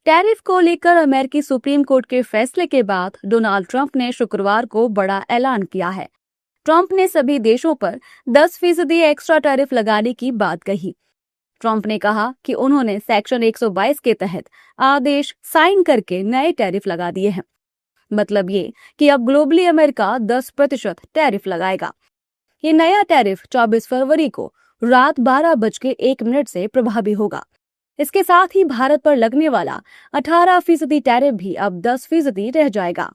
Tariff को लेकर अमेरिकी सुप्रीम कोर्ट के फैसले के बाद डोनाल्ड ट्रंप ने शुक्रवार को बड़ा ऐलान किया है। ट्रंप ने सभी देशों पर 10% एक्स्ट्रा टैरिफ लगाने की बात कही। ट्रंप ने कहा कि उन्होंने सेक्शन 122 के तहत आदेश साइन करके नए टैरिफ लगा दिए हैं। मतलब ये कि अब ग्लोबली अमेरिका 10% टैरिफ लगाएगा। ये नया टैरिफ 24 फरवरी को रात 12:01 से प्रभावी होगा। इसके साथ ही भारत पर लगने वाला 18% टैरिफ भी अब 10% रह जाएगा।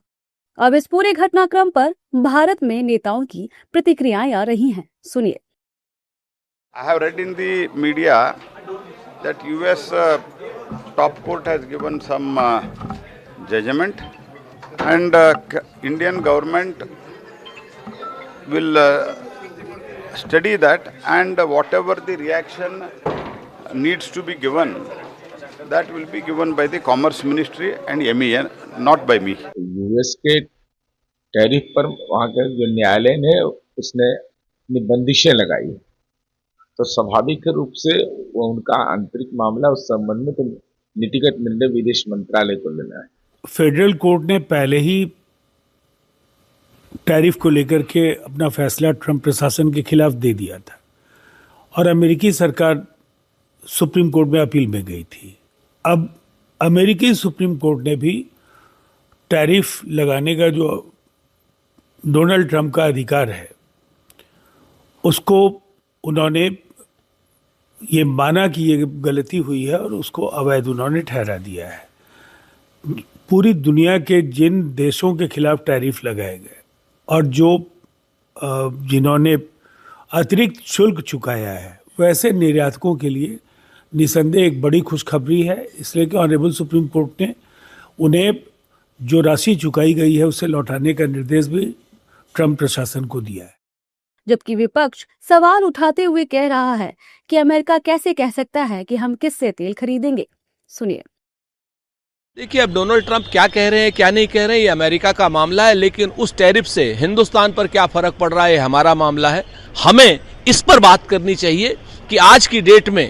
अब इस पूरे घटनाक्रम पर भारत में नेताओं की प्रतिक्रियाएं आ रही हैं। सुनिए। I have read in the media that US top court has given some judgment and Indian government will study that, and whatever the reaction needs to be given, that will be given by the Commerce Ministry and MEN, not by me. US के tariff पर वहाँ के जो न्यायालय ने उसने अपनी बंदिशें लगाई, तो स्वाभाविक रूप से वो उनका आंतरिक मामला, उस संबंध में तो नीतिगत निर्णय विदेश मंत्रालय को लेना है। फेडरल कोर्ट ने पहले ही टैरिफ को लेकर के अपना फैसला ट्रंप प्रशासन के खिलाफ दे दिया था और अमेरिकी सरकार सुप्रीम कोर्ट में अपील में गई थी। अब अमेरिकी सुप्रीम कोर्ट ने भी टैरिफ लगाने का जो डोनाल्ड ट्रंप का अधिकार है, उसको उन्होंने ये माना कि ये गलती हुई है और उसको अवैध उन्होंने ठहरा दिया है। पूरी दुनिया के जिन देशों के खिलाफ टैरिफ लगाए गए और जो जिन्होंने अतिरिक्त शुल्क चुकाया है, वैसे निर्यातकों के लिए निसंदेह एक बड़ी खुशखबरी है, इसलिए कि ऑनरेबल सुप्रीम कोर्ट ने उन्हें जो राशि चुकाई गई है उसे लौटाने का निर्देश भी ट्रंप प्रशासन को दिया है। जबकि विपक्ष सवाल उठाते हुए कह रहा है कि अमेरिका कैसे कह सकता है कि हम किससे तेल खरीदेंगे। सुनिए। देखिए, अब डोनाल्ड ट्रंप क्या कह रहे हैं क्या नहीं कह रहे हैं, ये अमेरिका का मामला है, लेकिन उस टैरिफ से हिंदुस्तान पर क्या फर्क पड़ रहा है, हमारा मामला है। हमें इस पर बात करनी चाहिए कि आज की डेट में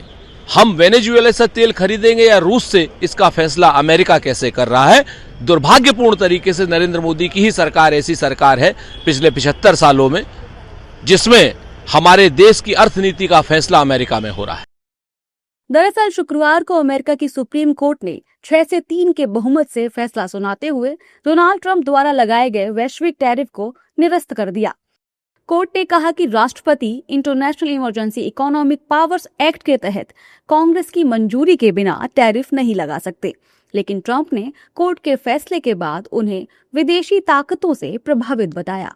हम वेनेजुएला से तेल खरीदेंगे या रूस से, इसका फैसला अमेरिका कैसे कर रहा है। दुर्भाग्यपूर्ण तरीके से नरेंद्र मोदी की ही सरकार ऐसी सरकार है पिछले 75 सालों में जिसमें हमारे देश की अर्थनीति का फैसला अमेरिका में हो रहा है। दरअसल शुक्रवार को अमेरिका की सुप्रीम कोर्ट ने 6 से 3 के बहुमत से फैसला सुनाते हुए डोनाल्ड ट्रंप द्वारा लगाए गए वैश्विक टैरिफ को निरस्त कर दिया। कोर्ट ने कहा कि राष्ट्रपति international emergency economic powers act के तहत कांग्रेस की मंजूरी के बिना टैरिफ नहीं लगा सकते, लेकिन ट्रंप ने कोर्ट के फैसले के बाद उन्हें विदेशी ताकतों से प्रभावित बताया।